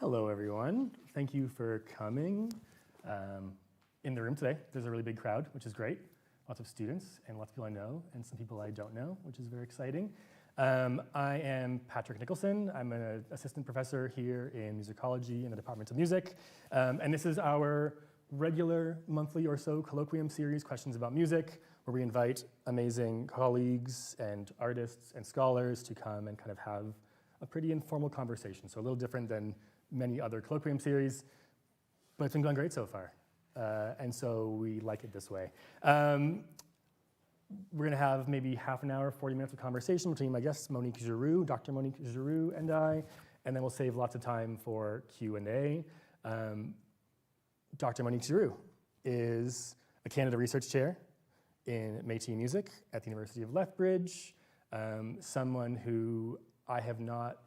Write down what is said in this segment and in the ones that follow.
Hello, everyone. Thank you for coming. In the room today, there's a really big crowd, which is great. Lots of students and lots of people I know and some people I don't know, which is very exciting. I am Patrick Nickleson. I'm an assistant professor here in musicology in the Department of Music. And this is our regular monthly or so colloquium series, Questions About Music, where we invite amazing colleagues and artists and scholars to come and kind of have a pretty informal conversation. So a little different than many other colloquium series, but it's been going great so far. And so we like it this way. We're gonna have maybe half an hour, 40 minutes of conversation between my guests, Monique Giroux, Dr. Monique Giroux and I, and then we'll save lots of time for Q&A. Dr. Monique Giroux is a Canada Research Chair in Métis music at the University of Lethbridge, someone who I have not,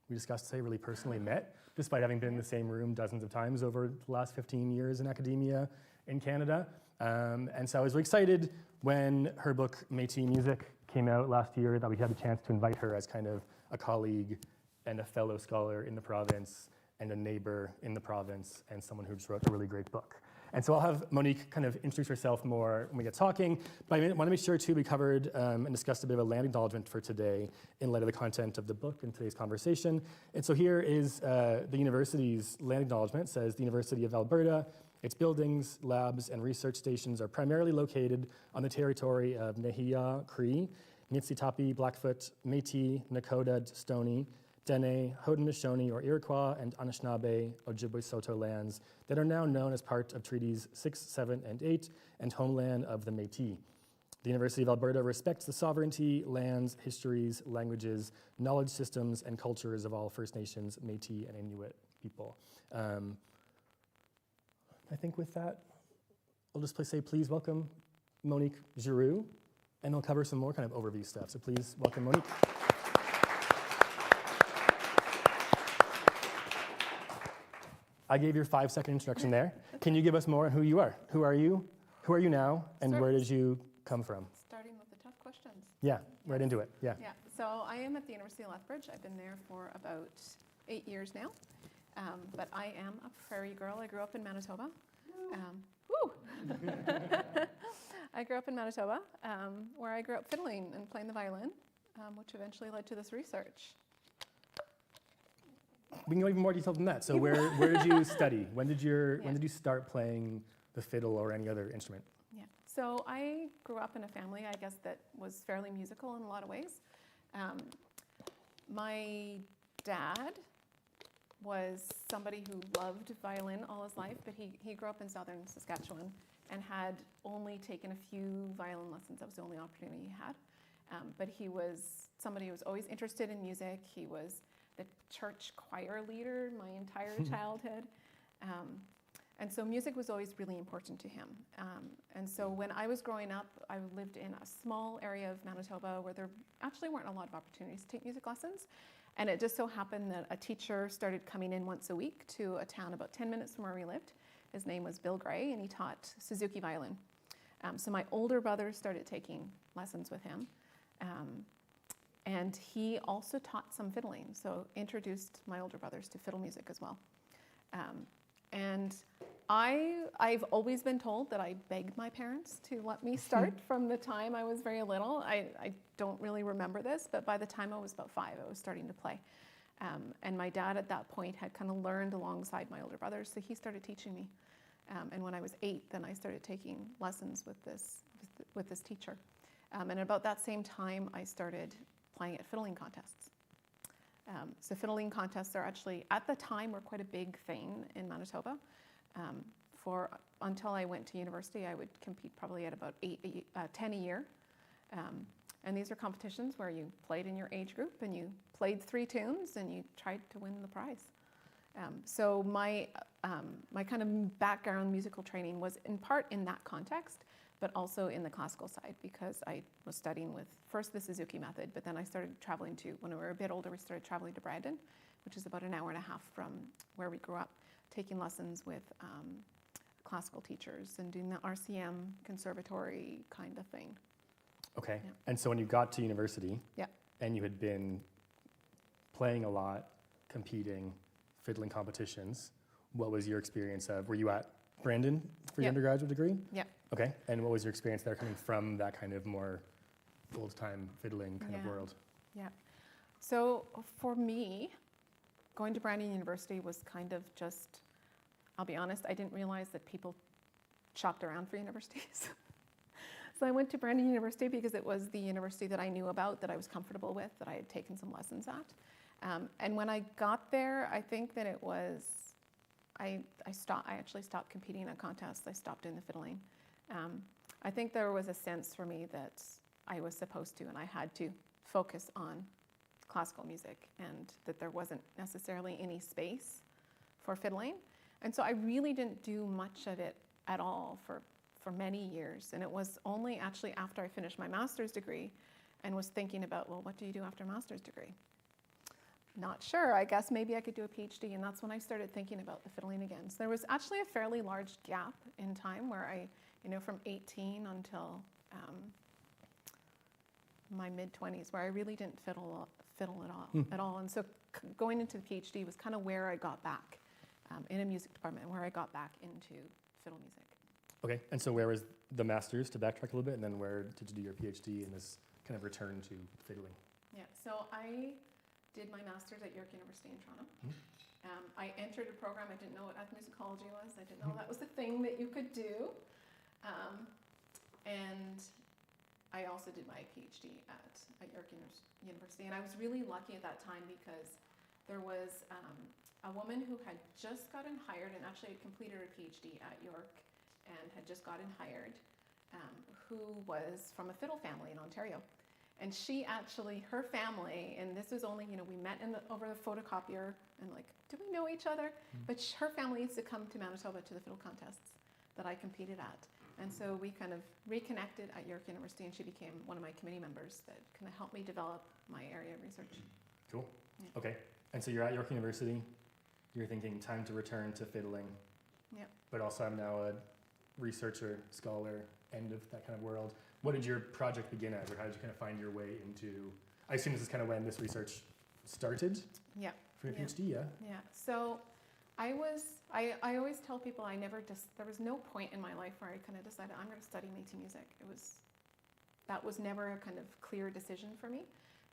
we discussed today, really personally met, despite having been in the same room dozens of times over the last 15 years in academia in Canada. And so I was really excited when her book, Métis Music, came out last year, that we had the chance to invite her as kind of a colleague and a fellow scholar in the province and a neighbor in the province and someone who just wrote a really great book. And so I'll have Monique kind of introduce herself more when we get talking, but I want to make sure too we covered and discussed a bit of a land acknowledgement for today in light of the content of the book and today's conversation. And so here is the university's land acknowledgement. It says, the University of Alberta, its buildings, labs, and research stations are primarily located on the territory of Nehiyah Cree, Niitsitapi, Blackfoot, Métis, Nakota, Stoney, Dene, Haudenosaunee or Iroquois, and Anishinaabe, Ojibwe Saulteaux lands that are now known as part of Treaties 6, 7, and 8, and homeland of the Métis. The University of Alberta respects the sovereignty, lands, histories, languages, knowledge systems, and cultures of all First Nations, Métis, and Inuit people. I think with that, I'll just say please welcome Monique Giroux, and I'll cover some more kind of overview stuff. So please welcome Monique. I gave your 5-second introduction there. Can you give us more on who you are? Who are you? Who are you now? And where did you come from? Starting with the tough questions. Yeah, right into it. Yeah. Yeah. So I am at the University of Lethbridge. I've been there for about 8 years now. But I am a prairie girl. I grew up in Manitoba. I grew up in Manitoba, where I grew up fiddling and playing the violin, which eventually led to this research. We can go even more detailed than that. So where did you study? When did you start playing the fiddle or any other instrument? Yeah. So I grew up in a family, I guess, that was fairly musical in a lot of ways. My dad was somebody who loved violin all his life, but he grew up in southern Saskatchewan and had only taken a few violin lessons. That was the only opportunity he had. But he was somebody who was always interested in music. He was the church choir leader my entire childhood. And so music was always really important to him. And so when I was growing up, I lived in a small area of Manitoba where there actually weren't a lot of opportunities to take music lessons. And it just so happened that a teacher started coming in once a week to a town about 10 minutes from where we lived. His name was Bill Gray, and he taught Suzuki violin. So my older brother started taking lessons with him. And he also taught some fiddling, so introduced my older brothers to fiddle music as well. And I've always been told that I begged my parents to let me start from the time I was very little. I don't really remember this, but by the time I was about 5, I was starting to play. And my dad at that point had kind of learned alongside my older brothers, so he started teaching me. And when I was 8, then I started taking lessons with this teacher. And about that same time, I started playing at fiddling contests. So fiddling contests are actually, at the time, were quite a big thing in Manitoba. Until I went to university, I would compete probably at about 10 a year. And these are competitions where you played in your age group and you played 3 tunes and you tried to win the prize. So my kind of background musical training was in part in that context, but also in the classical side, because I was studying with first the Suzuki method, but then I started traveling when we were a bit older, we started traveling to Brandon, which is about an hour and a half from where we grew up, taking lessons with classical teachers and doing the RCM conservatory kind of thing. Okay. Yeah. And so when you got to university, yeah, and you had been playing a lot, competing, fiddling competitions. What was your experience of? Were you at Brandon for your Yep. undergraduate degree? Yep. Okay. And what was your experience there coming from that kind of more old-time fiddling kind of Yeah. world? Yeah. So for me, going to Brandon University was kind of just, I'll be honest, I didn't realize that people shopped around for universities. So I went to Brandon University because it was the university that I knew about, that I was comfortable with, that I had taken some lessons at. And when I got there, I think that it was, I actually stopped competing in contests. I stopped doing the fiddling. I think there was a sense for me that I was supposed to, and I had to focus on classical music, and that there wasn't necessarily any space for fiddling. And so I really didn't do much of it at all for many years. And it was only actually after I finished my master's degree and was thinking about, well, what do you do after a master's degree? Not sure. I guess maybe I could do a PhD. And that's when I started thinking about the fiddling again. So there was actually a fairly large gap in time where I, from 18 until my mid-20s, where I really didn't fiddle at all. And so going into the PhD was kind of where I got back in a music department, where I got back into fiddle music. Okay. And so where was the master's, to backtrack a little bit, and then where did you do your PhD in this kind of return to fiddling? Yeah, so I did my master's at York University in Toronto. I entered a program, I didn't know what ethnomusicology was. I didn't know that was the thing that you could do. And I also did my PhD at York University. And I was really lucky at that time because there was a woman who had just gotten hired and actually had completed her PhD at York and had just gotten hired, who was from a fiddle family in Ontario. And she actually, her family, and this was only, we met over the photocopier and like, do we know each other? But her family used to come to Manitoba to the fiddle contests that I competed at. And so we kind of reconnected at York University, and she became one of my committee members that kind of helped me develop my area of research. Cool. Yeah. Okay. And so you're at York University, you're thinking time to return to fiddling. Yeah. But also I'm now a researcher, scholar, end of that kind of world. What did your project begin as, or how did you kind of find your way into, I assume this is kind of when this research started? Yeah. For your Yeah. PhD, yeah? Yeah. So I always tell people there was no point in my life where I kind of decided I'm going to study Métis music. That was never a kind of clear decision for me.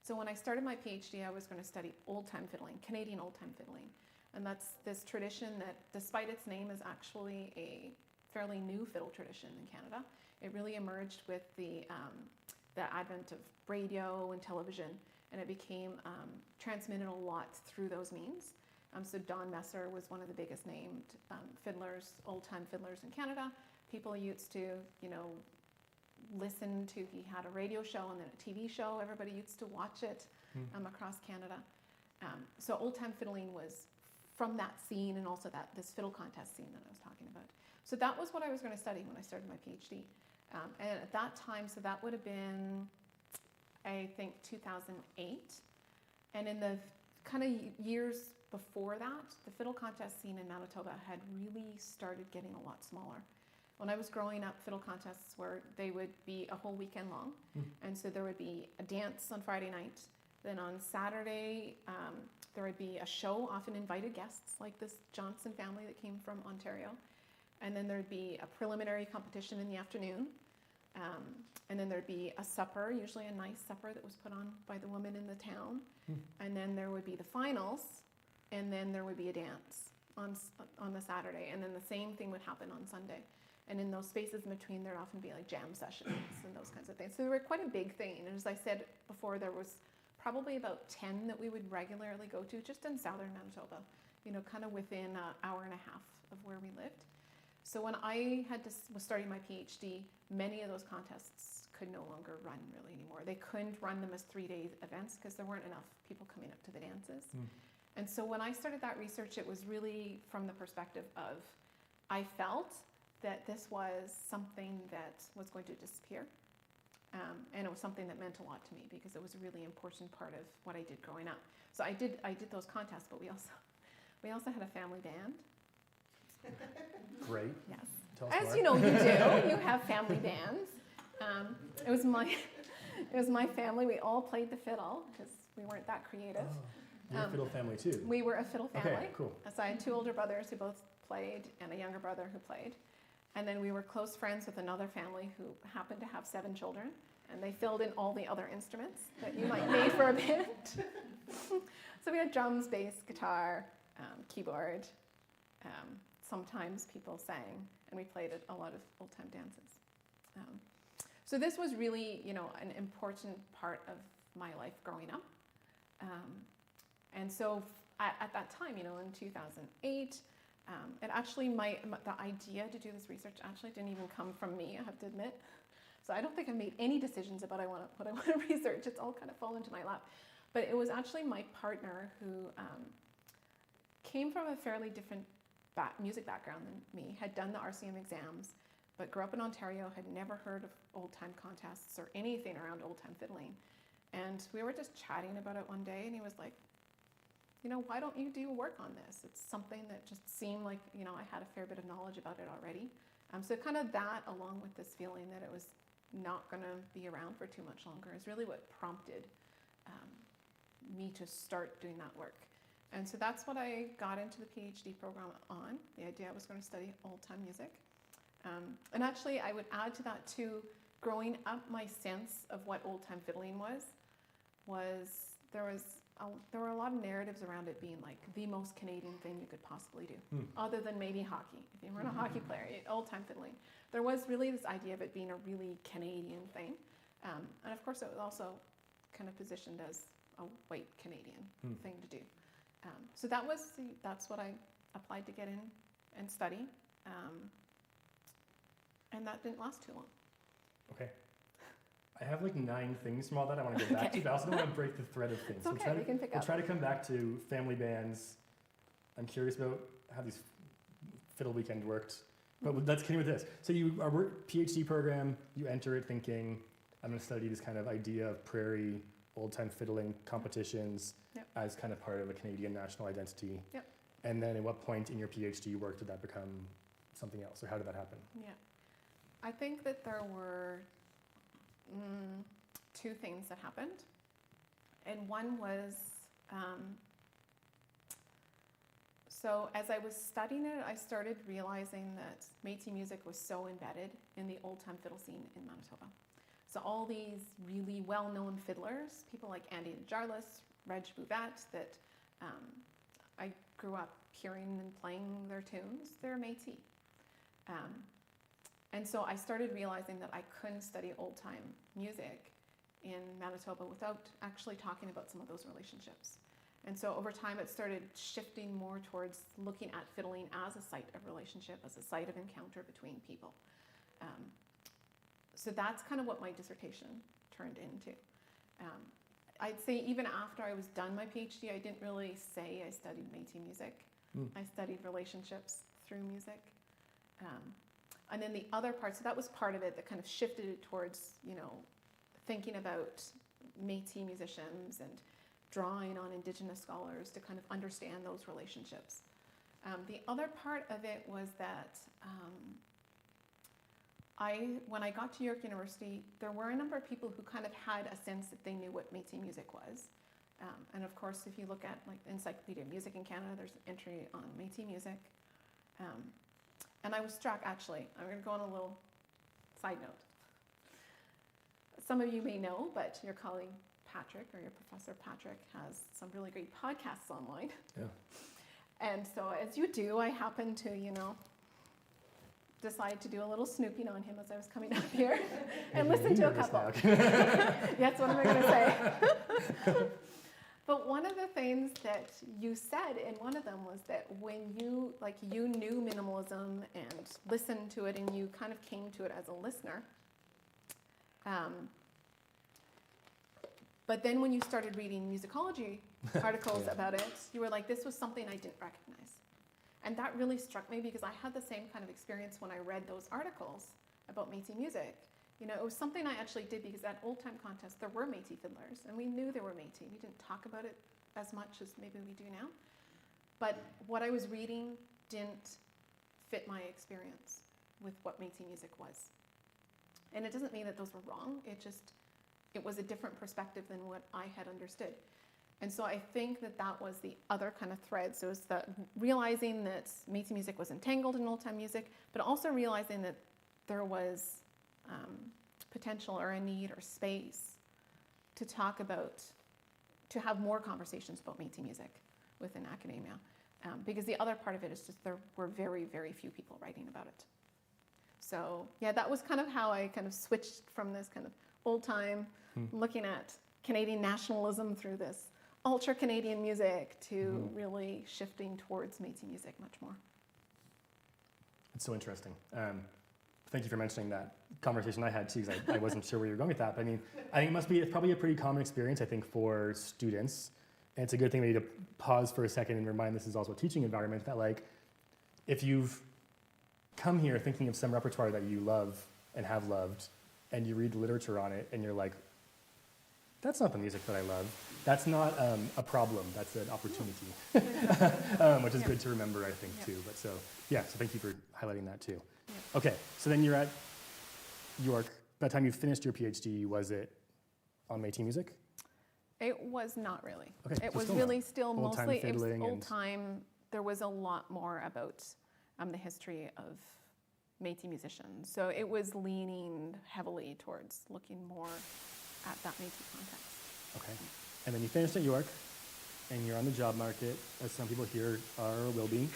So when I started my PhD, I was going to study old-time fiddling, Canadian old-time fiddling. And that's this tradition that, despite its name, is actually a fairly new fiddle tradition in Canada. It really emerged with the advent of radio and television, and it became transmitted a lot through those means. So Don Messer was one of the biggest named fiddlers, old-time fiddlers in Canada. People used to, listen to, he had a radio show and then a TV show. Everybody used to watch it across Canada. So old-time fiddling was from that scene, and also this fiddle contest scene that I was talking about. So that was what I was going to study when I started my PhD. And at that time, so that would have been, I think, 2008. And in the kind of years before that, the fiddle contest scene in Manitoba had really started getting a lot smaller. When I was growing up, fiddle contests they would be a whole weekend long. And so there would be a dance on Friday night. Then on Saturday, there would be a show, often invited guests, like this Johnson family that came from Ontario. And then there'd be a preliminary competition in the afternoon. And then there'd be a supper, usually a nice supper that was put on by the women in the town. And then there would be the finals, and then there would be a dance on the Saturday. And then the same thing would happen on Sunday. And in those spaces in between, there'd often be like jam sessions and those kinds of things. So they were quite a big thing. And as I said before, there was probably about 10 that we would regularly go to just in southern Manitoba, kind of within an hour and a half of where we lived. So when I was starting my PhD, many of those contests could no longer run really anymore. They couldn't run them as 3-day events because there weren't enough people coming up to the dances. And so when I started that research, it was really from the perspective of, I felt that this was something that was going to disappear. And it was something that meant a lot to me because it was a really important part of what I did growing up. So I did those contests, but we also had a family band. Great. Yes. Tell us As more. you know, you do. You have family bands. It was my family. We all played the fiddle because we weren't that creative. You're a fiddle family too. We were a fiddle family. Okay, cool. So I had 2 older brothers who both played and a younger brother who played. And then we were close friends with another family who happened to have 7 children. And they filled in all the other instruments that you might need for a band. So we had drums, bass, guitar, keyboard. Sometimes people sang, and we played at a lot of old-time dances. So this was really, an important part of my life growing up. And so at that time, in 2008, it actually, the idea to do this research actually didn't even come from me, I have to admit. So I don't think I made any decisions about what I want to research. It's all kind of fallen into my lap. But it was actually my partner who came from a fairly different music background than me, had done the RCM exams, but grew up in Ontario, had never heard of old-time contests or anything around old-time fiddling. And we were just chatting about it one day, and he was like, why don't you do work on this? It's something that just seemed like, I had a fair bit of knowledge about it already. So kind of that, along with this feeling that it was not going to be around for too much longer, is really what prompted me to start doing that work. And so that's what I got into the PhD program on. The idea I was going to study old-time music. And actually, I would add to that too, growing up, my sense of what old-time fiddling was there were a lot of narratives around it being like the most Canadian thing you could possibly do, other than maybe hockey. If you weren't a hockey player, old-time fiddling. There was really this idea of it being a really Canadian thing. And of course, it was also kind of positioned as a white Canadian thing to do. So that's what I applied to get in and study. And that didn't last too long. Okay. I have like 9 things from all that I want to go back to, but I also don't want to break the thread of things. It's okay, we can pick up. We'll try to come back to family bands. I'm curious about how these fiddle weekend worked, but let's continue with this. So you are PhD program, you enter it thinking, I'm going to study this kind of idea of prairie, old-time fiddling competitions as kind of part of a Canadian national identity. Yep. And then at what point in your PhD work did that become something else, or how did that happen? Yeah. I think that there were 2 things that happened. And one was, so as I was studying it, I started realizing that Métis music was so embedded in the old-time fiddle scene in Manitoba. So all these really well-known fiddlers, people like Andy Jarlis, Reg Bouvet, that I grew up hearing and playing their tunes, they're Métis. And so I started realizing that I couldn't study old-time music in Manitoba without actually talking about some of those relationships. And so over time it started shifting more towards looking at fiddling as a site of relationship, as a site of encounter between people. So that's kind of what my dissertation turned into. I'd say even after I was done my PhD, I didn't really say I studied Métis music. I studied relationships through music. And then the other part, so that was part of it that kind of shifted it towards, thinking about Métis musicians and drawing on Indigenous scholars to kind of understand those relationships. The other part of it was that when I got to York University, there were a number of people who kind of had a sense that they knew what Métis music was. And of course, if you look at like Encyclopedia of Music in Canada, there's an entry on Métis music. And I was struck, actually, I'm going to go on a little side note. Some of you may know, but your colleague Patrick, or your professor Patrick, has some really great podcasts online. Yeah. And so as you do, I happened to, decide to do a little snooping on him as I was coming up here and listen to a couple. Yes, what am I going to say? But one of the things that you said in one of them was that when you knew minimalism and listened to it and you kind of came to it as a listener, but then when you started reading musicology articles about it, you were like, this was something I didn't recognize. And that really struck me because I had the same kind of experience when I read those articles about Métis music. It was something I actually did because at Old Time Contest, there were Métis fiddlers, and we knew there were Métis. We didn't talk about it as much as maybe we do now. But what I was reading didn't fit my experience with what Métis music was. And it doesn't mean that those were wrong. It was a different perspective than what I had understood. And so I think that that was the other kind of thread. So it's the realizing that Métis music was entangled in old time music, but also realizing that there was potential or a need or space to talk about, to have more conversations about Métis music within academia. Because the other part of it is just there were very, very few people writing about it. So yeah, that was kind of how I kind of switched from this kind of old time, looking at Canadian nationalism through this ultra Canadian music to really shifting towards Métis music much more. It's so interesting. Thank you for mentioning that conversation I had too, because I wasn't sure where you were going with that. But I mean, I think it's probably a pretty common experience, I think, for students. And it's a good thing maybe to pause for a second and remind this is also a teaching environment that, like, if you've come here thinking of some repertoire that you love and have loved, and you read the literature on it and you're like, that's not the music that I love. That's not a problem, that's an opportunity, which is good to remember, I think, too. But so thank you for highlighting that too. Okay, so then you're at York. By the time you finished your PhD, was it on Métis music? It was not really. Okay, it so was still really not. still Old-time mostly, it was fiddling old and- time. There was a lot more about the history of Métis musicians. So it was leaning heavily towards looking more at that Métis context. Okay, and then you finished at York, and you're on the job market, as some people here are or will be.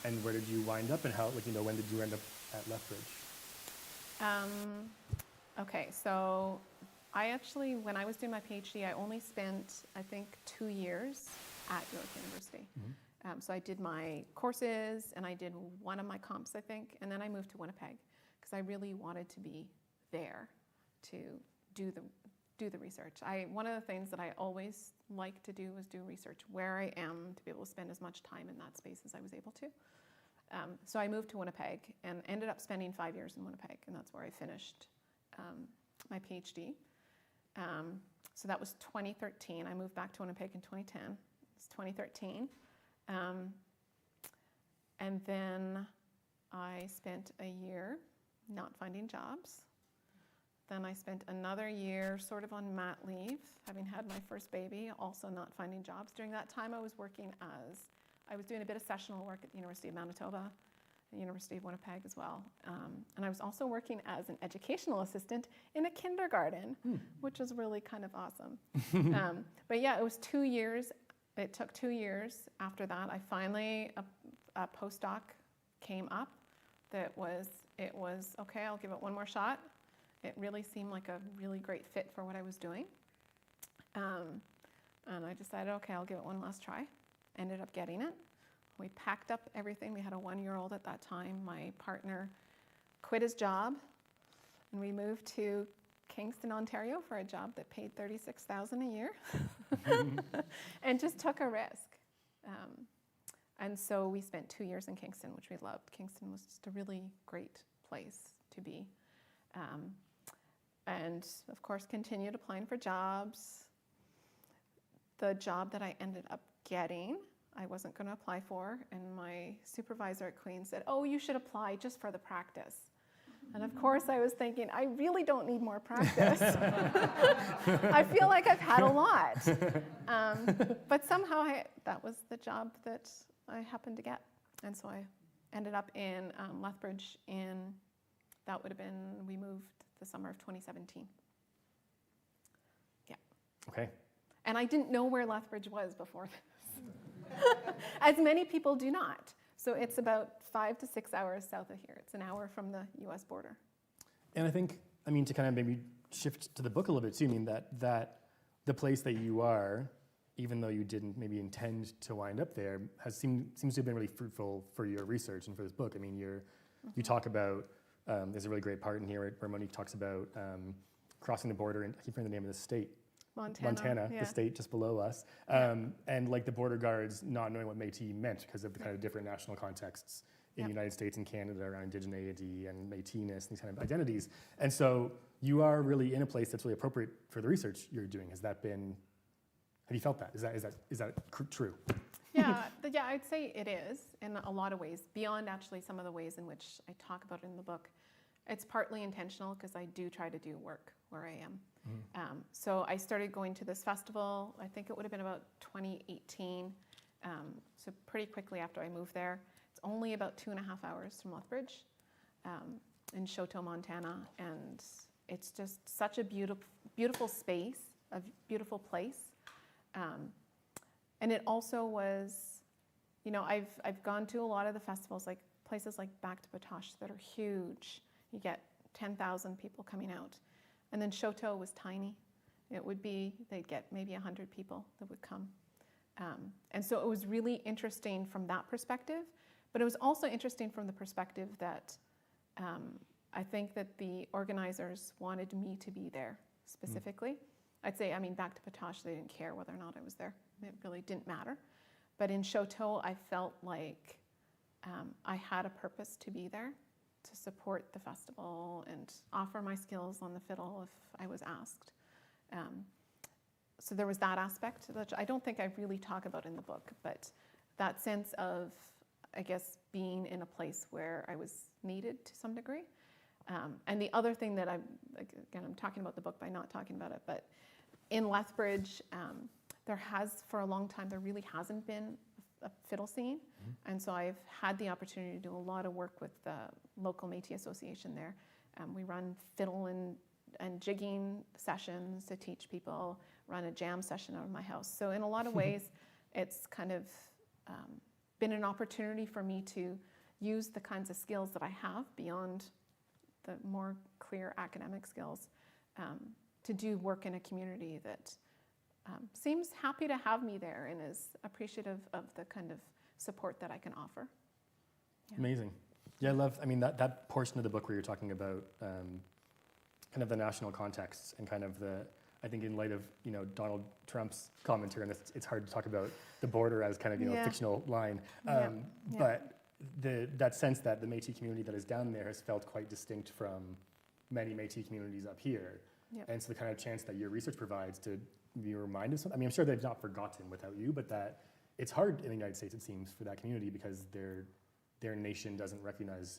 And where did you wind up, and how? Like, when did you end up at Lethbridge? Okay, so I actually, when I was doing my PhD, I only spent, I think, 2 years at York University. So I did my courses, and I did one of my comps, I think, and then I moved to Winnipeg because I really wanted to be there to do the research. One of the things that I always like to do is do research where I am, to be able to spend as much time in that space as I was able to. So I moved to Winnipeg and ended up spending 5 years in Winnipeg, and that's where I finished my PhD. So that was 2013. I moved back to Winnipeg in 2010. It's 2013. And then I spent a year not finding jobs. Then I spent another year sort of on mat leave, having had my first baby, also not finding jobs. During that time, I was doing a bit of sessional work at the University of Manitoba, the University of Winnipeg as well. And I was also working as an educational assistant in a kindergarten, which is really kind of awesome. But yeah, it was 2 years. It took 2 years. After that, I finally, a postdoc came up it was, okay, I'll give it one more shot. It really seemed like a really great fit for what I was doing. And I decided, okay, I'll give it one last try. Ended up getting it. We packed up everything. We had a 1-year-old at that time. My partner quit his job, and we moved to Kingston, Ontario for a job that paid $36,000 a year and just took a risk. And so we spent 2 years in Kingston, which we loved. Kingston was just a really great place to be. And of course, continued applying for jobs. The job that I ended up getting, I wasn't going to apply for, and my supervisor at Queen said, oh, you should apply just for the practice. And of course, I was thinking, I really don't need more practice. I feel like I've had a lot. But somehow that was the job that I happened to get. And so I ended up in Lethbridge that would have been, we moved the summer of 2017. Yeah. Okay. And I didn't know where Lethbridge was before this. As many people do not. So it's about 5 to 6 hours south of here. It's an hour from the US border. And I think, to kind of maybe shift to the book a little bit too, that the place that you are, even though you didn't maybe intend to wind up there, seems to have been really fruitful for your research and for this book. You talk about, there's a really great part in here where Monique talks about crossing the border, and I keep forgetting the name of the state. Montana, yeah. The state just below us, and like the border guards not knowing what Métis meant because of the kind of different national contexts in the United States and Canada around indigeneity and Métisness, these kind of identities. And so you are really in a place that's really appropriate for the research you're doing. Have you felt that? Is that true? Yeah, I'd say it is in a lot of ways, beyond actually some of the ways in which I talk about it in the book. It's partly intentional because I do try to do work where I am. So I started going to this festival, I think it would have been about 2018, so pretty quickly after I moved there. It's only about 2.5 hours from Lethbridge in Choteau, Montana, and it's just such a beautiful space, a beautiful place. And it also was, you know, I've gone to a lot of the festivals, like places like Back to Batoche that are huge. You get 10,000 people coming out. And then Choteau was tiny. It would be, they'd get maybe 100 people that would come. And so it was really interesting from that perspective, but it was also interesting from the perspective that I think that the organizers wanted me to be there specifically. I'd say, I mean, Back to Batoche, they didn't care whether or not I was there. It really didn't matter. But in Choteau, I felt like I had a purpose to be there, to support the festival and offer my skills on the fiddle if I was asked. So there was that aspect, which I don't think I really talk about in the book, but that sense of, I guess, being in a place where I was needed to some degree. And the other thing that I'm talking about the book by not talking about it, but in Lethbridge, there has, for a long time, there really hasn't been a fiddle scene. And so I've had the opportunity to do a lot of work with the local Métis association there. We run fiddle and jigging sessions to teach people, run a jam session out of my house. So in a lot of ways, it's kind of been an opportunity for me to use the kinds of skills that I have beyond the more clear academic skills to do work in a community that seems happy to have me there and is appreciative of the kind of support that I can offer. Yeah. Amazing. Yeah, I love, I mean, that portion of the book where you're talking about kind of the national context and kind of the, I think in light of, you know, Donald Trump's commentary, and it's hard to talk about the border as kind of, you know, a fictional line. But that sense that the Métis community that is down there has felt quite distinct from many Métis communities up here. And so the kind of chance that your research provides to be reminded of something, I mean, I'm sure they've not forgotten without you, but that it's hard in the United States, it seems, for that community because their nation doesn't recognize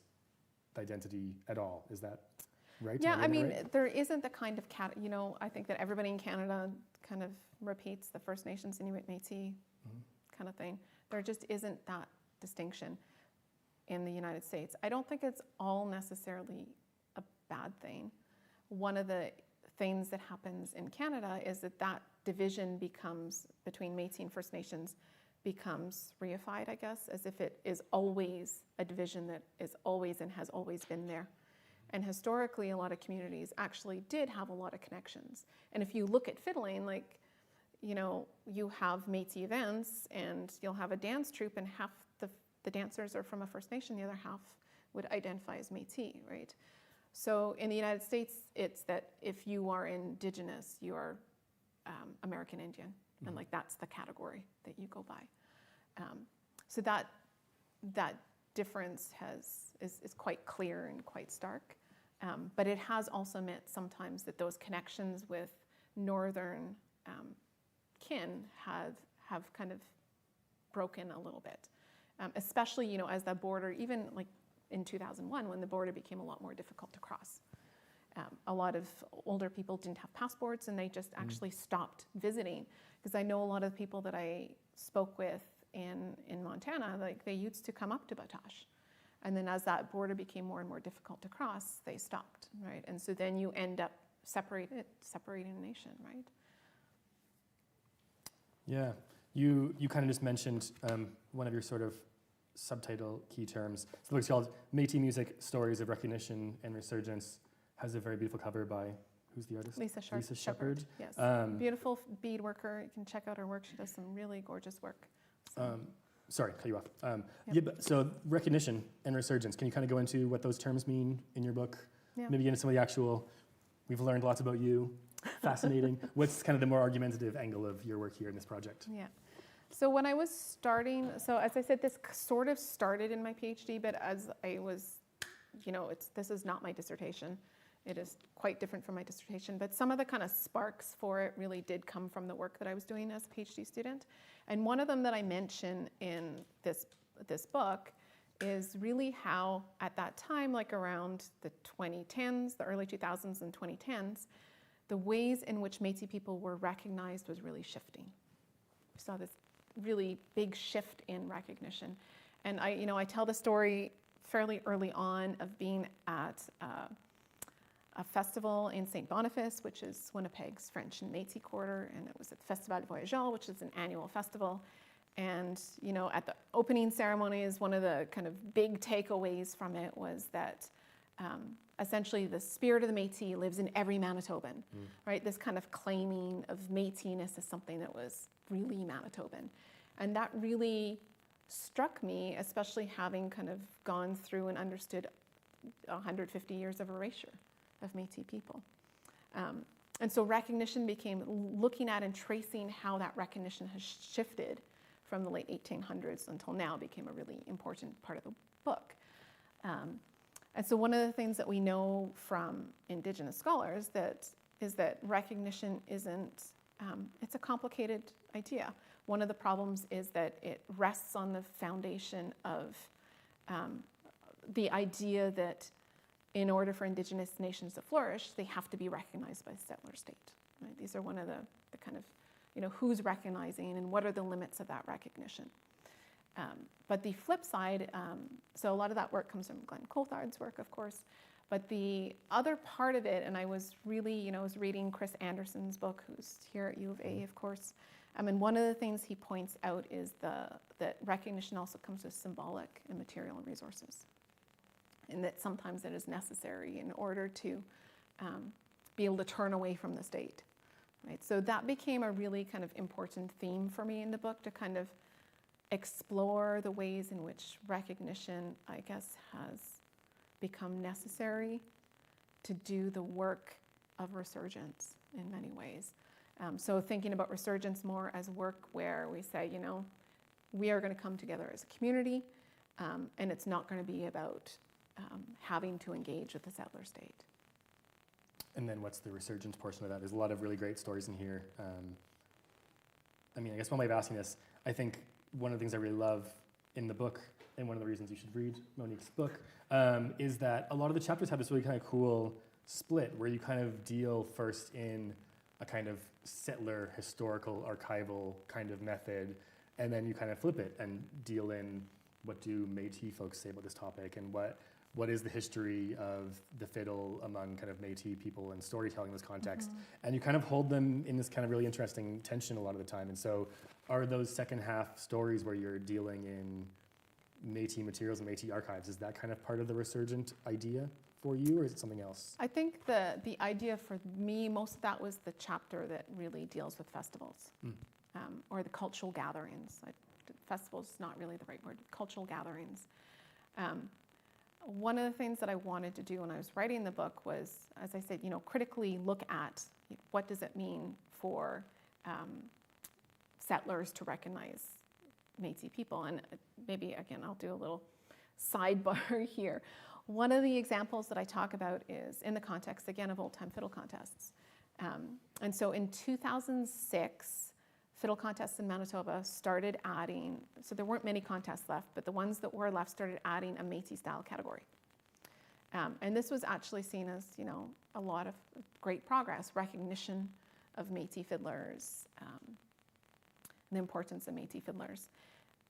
the identity at all. Is that right? Yeah, I mean, there isn't the kind of, you know, I think that everybody in Canada kind of repeats the First Nations, Inuit, Métis kind of thing. There just isn't that distinction in the United States. I don't think it's all necessarily a bad thing. One of the things that happens in Canada is that division becomes, between Métis and First Nations, becomes reified, I guess, as if it is always a division that is always and has always been there. And historically, a lot of communities actually did have a lot of connections. And if you look at fiddling, like, you know, you have Métis events and you'll have a dance troupe and half the dancers are from a First Nation, the other half would identify as Métis, right? So in the United States, it's that if you are Indigenous, you are American Indian, and like that's the category that you go by. So that difference is quite clear and quite stark, but it has also meant sometimes that those connections with northern kin have kind of broken a little bit, especially, you know, as the border, even like in 2001 when the border became a lot more difficult to cross. A lot of older people didn't have passports and they just actually stopped visiting, because I know a lot of people that I spoke with in Montana, like they used to come up to Batoche. And then as that border became more and more difficult to cross, they stopped, right? And so then you end up separating a nation, right? Yeah, you kind of just mentioned one of your sort of subtitle key terms. So the book's called Métis Music, Stories of Recognition and Resurgence. Has a very beautiful cover by, who's the artist? Lisa Shepherd. Yes, beautiful bead worker. You can check out her work. She does some really gorgeous work. So. Sorry, cut you off. So recognition and resurgence, can you kind of go into what those terms mean in your book? Yeah. Maybe get into some of the actual, we've learned lots about you, fascinating. What's kind of the more argumentative angle of your work here in this project? Yeah. So when I was starting, so as I said, this sort of started in my PhD, but as I was, you know, this is not my dissertation. It is quite different from my dissertation, but some of the kind of sparks for it really did come from the work that I was doing as a PhD student. And one of them that I mention in this book is really how at that time, like around the 2010s, the early 2000s and 2010s, the ways in which Métis people were recognized was really shifting. We saw this really big shift in recognition. And I tell the story fairly early on of being at a festival in St. Boniface, which is Winnipeg's French and Métis quarter, and it was at Festival Voyageur, which is an annual festival. And at the opening ceremonies, one of the kind of big takeaways from it was that essentially the spirit of the Métis lives in every Manitoban, right? This kind of claiming of Métis-ness as something that was really Manitoban. And that really struck me, especially having kind of gone through and understood 150 years of erasure of Métis people. And so recognition became looking at and tracing how that recognition has shifted from the late 1800s until now became a really important part of the book. And so one of the things that we know from Indigenous scholars is that recognition isn't, it's a complicated idea. One of the problems is that it rests on the foundation of the idea that in order for Indigenous nations to flourish, they have to be recognized by the settler state. Right? These are one of the kind of, who's recognizing and what are the limits of that recognition. But the flip side, so a lot of that work comes from Glenn Coulthard's work, of course, but the other part of it, and I was really, I was reading Chris Anderson's book, who's here at U of A, of course, and one of the things he points out is that recognition also comes with symbolic and material resources, and that sometimes it is necessary in order to be able to turn away from the state, right? So that became a really kind of important theme for me in the book, to kind of explore the ways in which recognition, I guess, has become necessary to do the work of resurgence in many ways. So thinking about resurgence more as work where we say, we are going to come together as a community, and it's not going to be about having to engage with the settler state. And then what's the resurgence portion of that? There's a lot of really great stories in here. I guess one way of asking this, I think one of the things I really love in the book, and one of the reasons you should read Monique's book, is that a lot of the chapters have this really kind of cool split where you kind of deal first in a kind of settler, historical, archival kind of method, and then you kind of flip it and deal in what do Métis folks say about this topic, and what is the history of the fiddle among kind of Métis people and storytelling in this context. And you kind of hold them in this kind of really interesting tension a lot of the time. And so are those second half stories where you're dealing in Métis materials and Métis archives, is that kind of part of the resurgent idea for you, or is it something else? I think the idea for me, most of that was the chapter that really deals with festivals, or the cultural gatherings. Festivals is not really the right word, cultural gatherings. One of the things that I wanted to do when I was writing the book was, as I said, critically look at what does it mean for settlers to recognize Métis people. And maybe, again, I'll do a little sidebar here. One of the examples that I talk about is in the context, again, of old-time fiddle contests. And so in 2006, fiddle contests in Manitoba started adding, so there weren't many contests left, but the ones that were left started adding a Métis-style category. And this was actually seen as, a lot of great progress, recognition of Métis fiddlers, the importance of Métis fiddlers.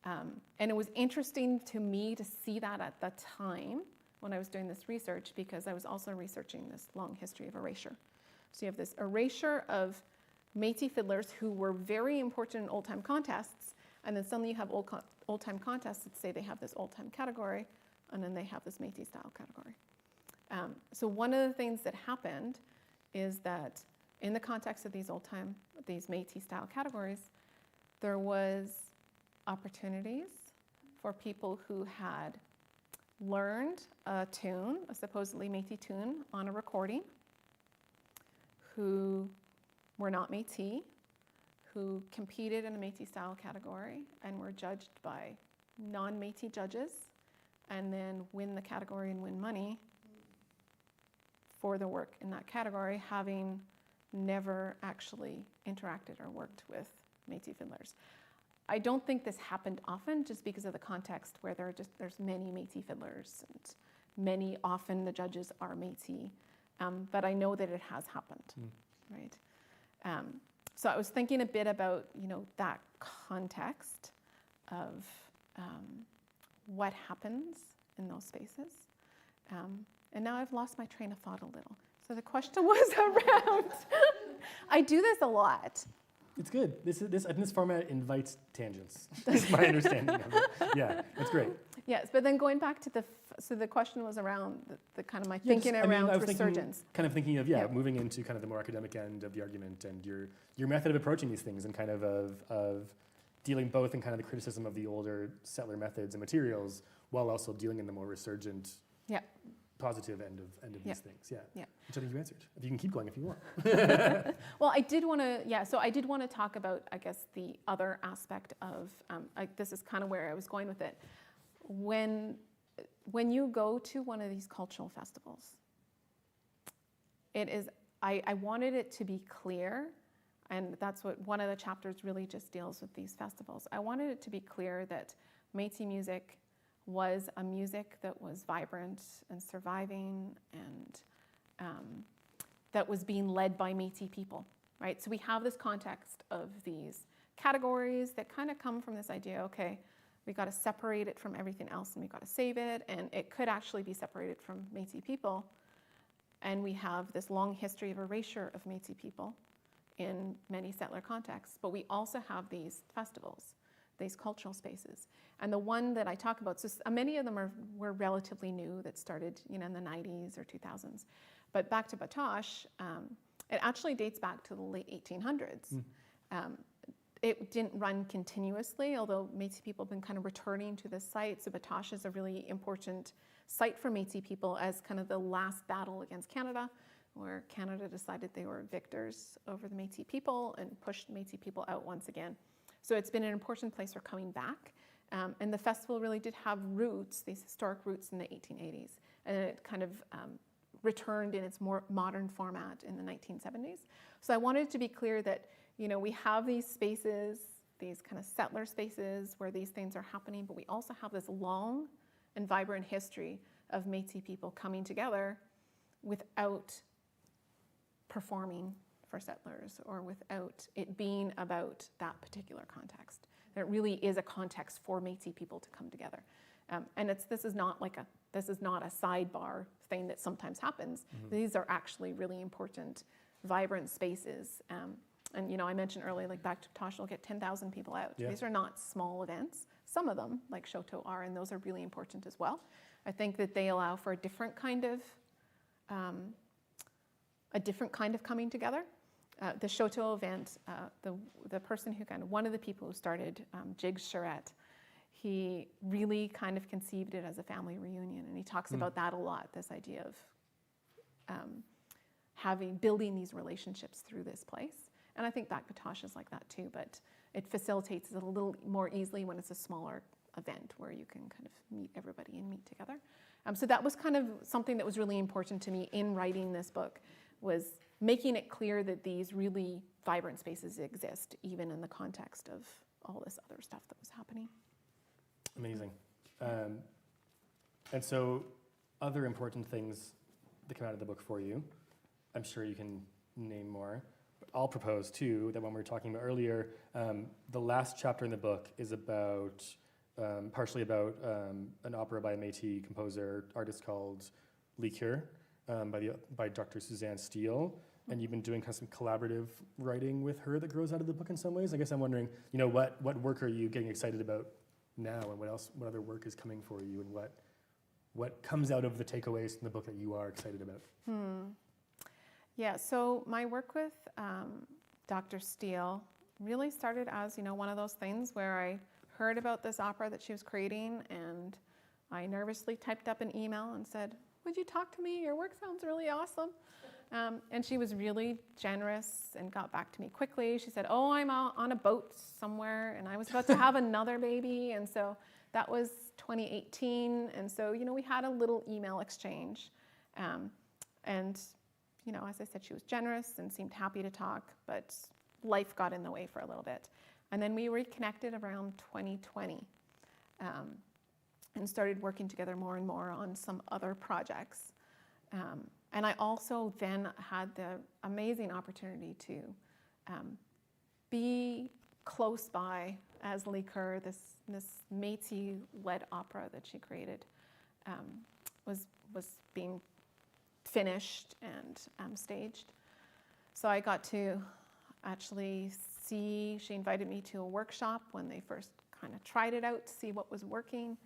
And it was interesting to me to see that at the time when I was doing this research, because I was also researching this long history of erasure. So you have this erasure of Métis fiddlers who were very important in old-time contests, and then suddenly you have old-time contests that say they have this old-time category, and then they have this Métis-style category. So one of the things that happened is that in the context of these Métis-style categories, there was opportunities for people who had learned a tune, a supposedly Métis tune, on a recording, who were not Métis, who competed in a Métis-style category and were judged by non-Métis judges, and then win the category and win money for the work in that category, having never actually interacted or worked with Métis fiddlers. I don't think this happened often, just because of the context where there's many Métis fiddlers, and often the judges are Métis, but I know that it has happened. right? So I was thinking a bit about, that context of what happens in those spaces. And now I've lost my train of thought a little. So the question was around, I do this a lot. It's good. This format invites tangents. That's my understanding of it. Yeah, that's great. Yes, but then going back to so the question was around the kind of my thinking around resurgence. Thinking of moving into kind of the more academic end of the argument and your method of approaching these things and kind of dealing both in kind of the criticism of the older settler methods and materials while also dealing in the more resurgent, positive end of these things. Yeah. Which I think you answered. If you can keep going if you want. Well, I did want to talk about, I guess, the other aspect of, this is kind of where I was going with it. When you go to one of these cultural festivals, I wanted it to be clear, and that's what one of the chapters really just deals with these festivals. I wanted it to be clear that Métis music was a music that was vibrant and surviving and that was being led by Métis people, right? So we have this context of these categories that kind of come from this idea, okay, we got to separate it from everything else and we got to save it, and it could actually be separated from Métis people. And we have this long history of erasure of Métis people in many settler contexts, but we also have these festivals, these cultural spaces. And the one that I talk about, so many of them were relatively new, that started in the 90s or 2000s. But back to Batoche, it actually dates back to the late 1800s. It didn't run continuously, although Métis people have been kind of returning to this site. So Batoche is a really important site for Métis people as kind of the last battle against Canada, where Canada decided they were victors over the Métis people and pushed Métis people out once again. So it's been an important place for coming back. And the festival really did have roots, these historic roots in the 1880s. And it kind of returned in its more modern format in the 1970s. So I wanted to be clear that, we have these spaces, these kind of settler spaces where these things are happening, but we also have this long and vibrant history of Métis people coming together without performing for settlers or without it being about that particular context. That it really is a context for Métis people to come together. And this is not a sidebar thing that sometimes happens. Mm-hmm. These are actually really important, vibrant spaces. And I mentioned earlier, back to Batoche will get 10,000 people out. Yeah. These are not small events. Some of them, like Shoto, are, and those are really important as well. I think that they allow for a different kind of coming together. The Shoto event, the person who one of the people who started Jigs Charette, he really kind of conceived it as a family reunion, and he talks about that a lot, this idea of building these relationships through this place. And I think Back Batoche is like that too, but it facilitates it a little more easily when it's a smaller event where you can kind of meet everybody and meet together. So that was kind of something that was really important to me in writing this book, was making it clear that these really vibrant spaces exist, even in the context of all this other stuff that was happening. Amazing. And so other important things that come out of the book for you, I'm sure you can name more. But I'll propose, too, that when we were talking about earlier, the last chapter in the book is about, partially about an opera by a Métis composer, artist called Liqueur, by Dr. Suzanne Steele. And you've been doing kind of some collaborative writing with her that grows out of the book in some ways. I guess I'm wondering, what work are you getting excited about now, and what other work is coming for you, and what comes out of the takeaways from the book that you are excited about? Yeah, so my work with Dr. Steele really started as, one of those things where I heard about this opera that she was creating, and I nervously typed up an email and said, "Would you talk to me? Your work sounds really awesome." And she was really generous and got back to me quickly. She said, "Oh, I'm on a boat somewhere, and I was about to have another baby." And so that was 2018. And so, we had a little email exchange. And as I said, she was generous and seemed happy to talk, but life got in the way for a little bit. And then we reconnected around 2020 and started working together more and more on some other projects. And I also then had the amazing opportunity to be close by as Liqueur, this Métis-led opera that she created, was being finished and staged. So I got to actually see, she invited me to a workshop when they first kind of tried it out to see what was working.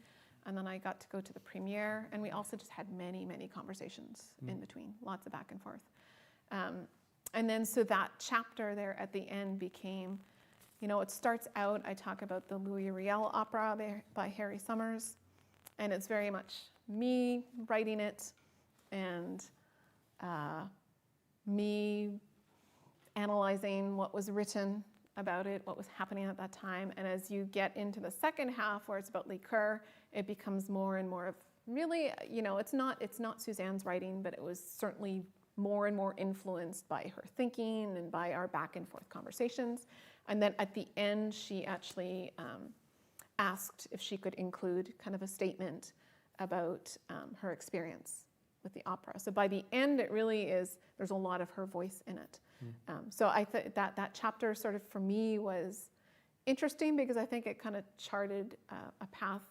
And then I got to go to the premiere, and we also just had many, many conversations in between, lots of back and forth. And then so that chapter there at the end became, it starts out, I talk about the Louis Riel opera by Harry Summers, and it's very much me writing it and me analyzing what was written about it, what was happening at that time. And as you get into the second half, where it's about Liqueur, it becomes more and more of really, it's not Suzanne's writing, but it was certainly more and more influenced by her thinking and by our back and forth conversations. And then at the end, she actually asked if she could include kind of a statement about her experience with the opera. So by the end, it really is, there's a lot of her voice in it. So I think that chapter sort of for me was interesting because I think it kind of charted a path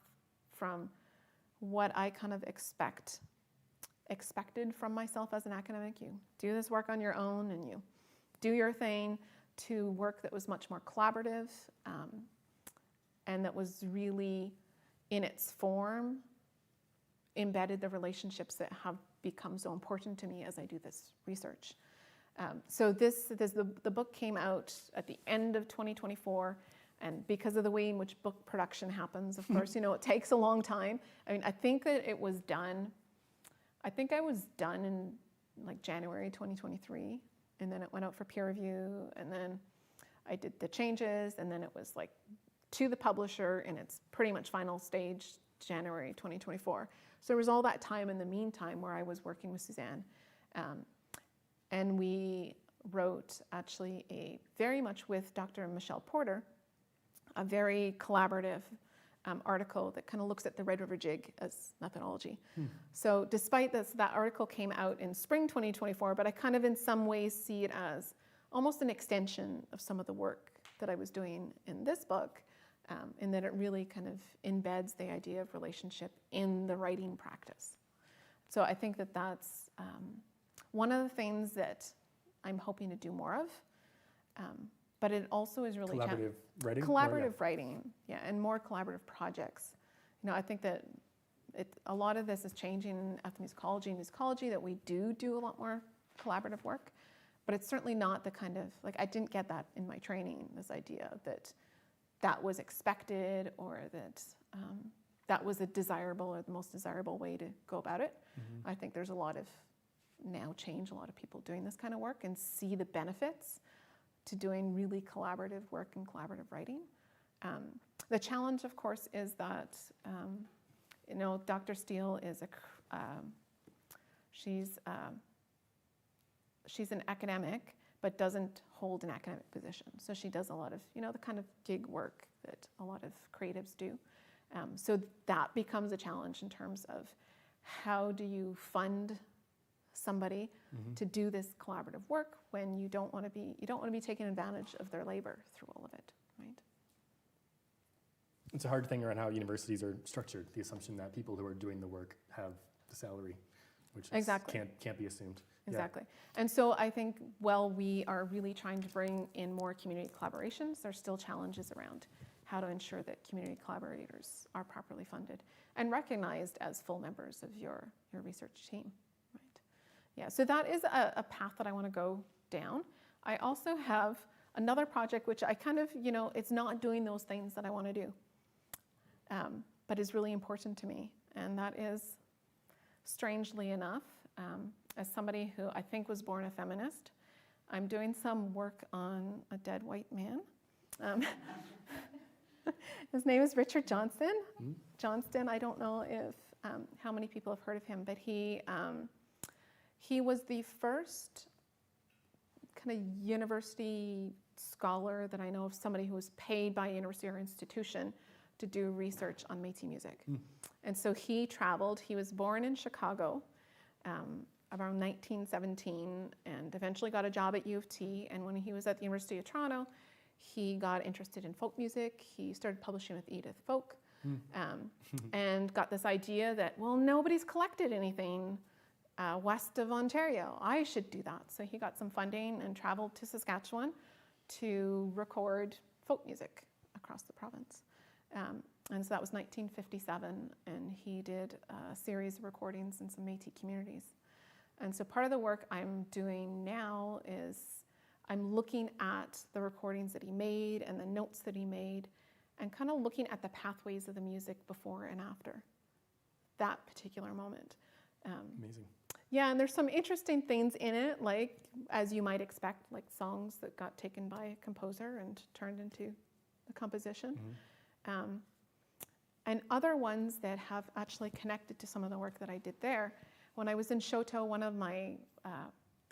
from what I kind of expected from myself as an academic. You do this work on your own and you do your thing, to work that was much more collaborative and that was really in its form embedded the relationships that have become so important to me as I do this research. So the book came out at the end of 2024, and because of the way in which book production happens, of course, it takes a long time. I mean, I think that it was done, I think I was done in like January 2023, and then it went out for peer review, and then I did the changes, and then it was like to the publisher in its pretty much final stage, January 2024. So there was all that time in the meantime where I was working with Suzanne. And we wrote actually very much with Dr. Michelle Porter, a very collaborative article that kind of looks at the Red River Jig as methodology. So despite this, that article came out in spring 2024, but I kind of in some ways see it as almost an extension of some of the work that I was doing in this book, in that it really kind of embeds the idea of relationship in the writing practice. So I think that that's one of the things that I'm hoping to do more of, but it also is really collaborative writing. Collaborative writing, yeah, and more collaborative projects. I think that a lot of this is changing in ethnomusicology and musicology, that we do a lot more collaborative work, but it's certainly not the kind of, like, I didn't get that in my training, this idea that was expected, or that that was a desirable or the most desirable way to go about it. I think there's a lot of people doing this kind of work and see the benefits to doing really collaborative work and collaborative writing. The challenge, of course, is that, Dr. Steele is she's an academic, but doesn't hold an academic position. So she does a lot of, the kind of gig work that a lot of creatives do. So that becomes a challenge in terms of how do you fund somebody to do this collaborative work when you don't want to be taking advantage of their labor through all of it, right? It's a hard thing around how universities are structured, the assumption that people who are doing the work have the salary, which Exactly. can't be assumed. Exactly. Yeah. And so I think while we are really trying to bring in more community collaborations, there's still challenges around how to ensure that community collaborators are properly funded and recognized as full members of your research team. Yeah, so that is a path that I want to go down. I also have another project which I kind of, it's not doing those things that I want to do, but is really important to me. And that is, strangely enough, as somebody who I think was born a feminist, I'm doing some work on a dead white man. His name is Richard Johnston. Johnston, I don't know if how many people have heard of him, but he was the first kind of university scholar that I know of, somebody who was paid by a university or institution to do research on Métis music. And so he traveled. He was born in Chicago, around 1917 and eventually got a job at U of T. And when he was at the University of Toronto, he got interested in folk music. He started publishing with Edith Folk and got this idea that, well, nobody's collected anything west of Ontario. I should do that. So he got some funding and traveled to Saskatchewan to record folk music across the province. And so that was 1957, and he did a series of recordings in some Métis communities. And so part of the work I'm doing now is I'm looking at the recordings that he made and the notes that he made and kind of looking at the pathways of the music before and after that particular moment. Amazing. Yeah, and there's some interesting things in it, like, as you might expect, like songs that got taken by a composer and turned into a composition. And other ones that have actually connected to some of the work that I did there. When I was in Choteau, one of my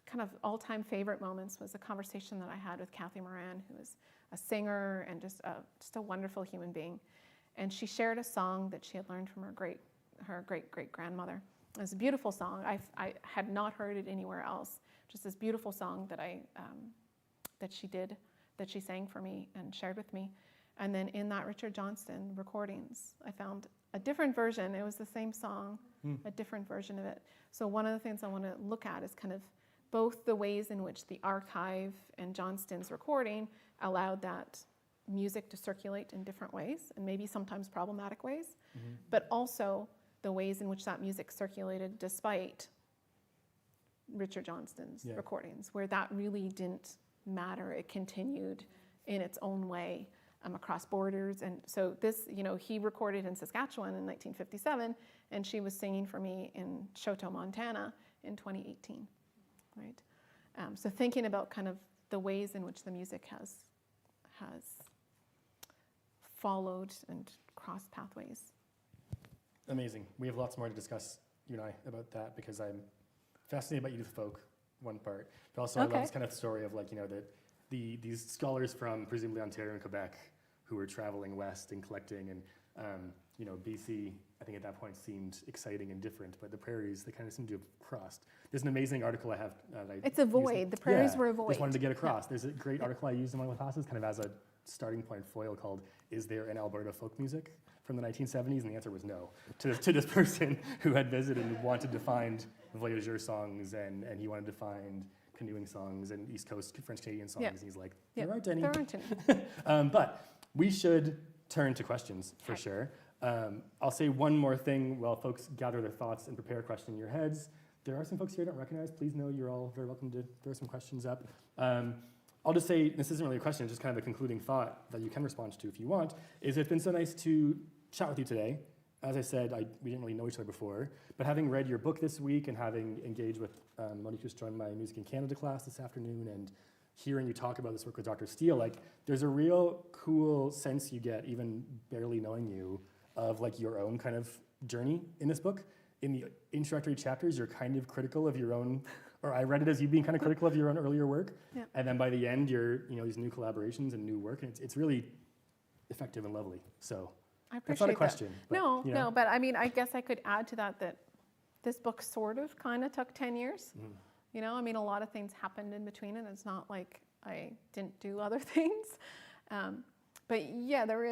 kind of all-time favorite moments was a conversation that I had with Kathy Moran, who is a singer and just a wonderful human being. And she shared a song that she had learned from her great-great-grandmother. It was a beautiful song. I had not heard it anywhere else. Just this beautiful song that she sang for me and shared with me. And then in that Richard Johnston recordings, I found a different version. It was the same song, a different version of it. So one of the things I want to look at is kind of both the ways in which the archive and Johnston's recording allowed that music to circulate in different ways, and maybe sometimes problematic ways, but also the ways in which that music circulated despite Richard Johnston's recordings, where that really didn't matter. It continued in its own way across borders. And so this, he recorded in Saskatchewan in 1957, and she was singing for me in Choteau, Montana in 2018, right? So thinking about kind of the ways in which the music has followed and crossed pathways. Amazing. We have lots more to discuss, you and I, about that, because I'm fascinated by Edith Folk, one part, but also I love this kind of story of these scholars from presumably Ontario and Quebec who were traveling west and collecting, and BC, I think at that point seemed exciting and different, but the prairies, they kind of seem to have crossed. There's an amazing article I have. It's a void. The prairies were a void. Just wanted to get across. Yeah. There's a great article I used in one of my classes, kind of as a starting point foil, called "Is There an Alberta Folk Music?" from the 1970s, and the answer was no. To this person who had visited and wanted to find voyageur songs, and he wanted to find canoeing songs and East Coast French Canadian songs, and he's like, there aren't any. There aren't any. But we should turn to questions for sure. I'll say one more thing while folks gather their thoughts and prepare a question in your heads. There are some folks here I don't recognize. Please know you're all very welcome to throw some questions up. I'll just say, this isn't really a question, it's just kind of a concluding thought that you can respond to if you want, is it's been so nice to chat with you today. As I said, we didn't really know each other before, but having read your book this week and having engaged with Monique, who's joined my Music in Canada class this afternoon, and hearing you talk about this work with Dr. Steele, there's a real cool sense you get, even barely knowing you, of your own kind of journey in this book. In the introductory chapters, you're kind of critical of your own, or I read it as you being kind of critical of your own earlier work, and then by the end, you're these new collaborations and new work, and it's really effective and lovely. So I appreciate that's not a question. That. But, no, but I mean, I guess I could add to that this book sort of kind of took 10 years. I mean, a lot of things happened in between, and it's not like I didn't do other things. But yeah, there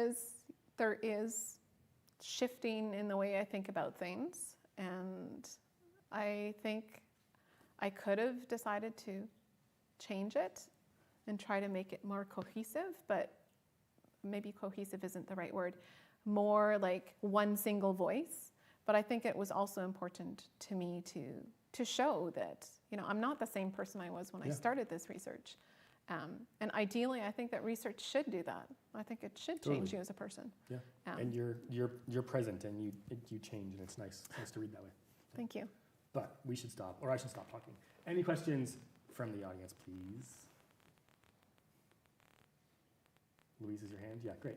is shifting in the way I think about things, and I think I could have decided to change it and try to make it more cohesive, but maybe cohesive isn't the right word, more like one single voice. But I think it was also important to me to show that, I'm not the same person I was when I started this research. And ideally, I think that research should do that. I think it should change you as a person. Yeah, and you're present, and you change, and it's nice to read that way. Thank you. But we should stop, or I should stop talking. Any questions from the audience, please? Louise, is your hand? Yeah, great.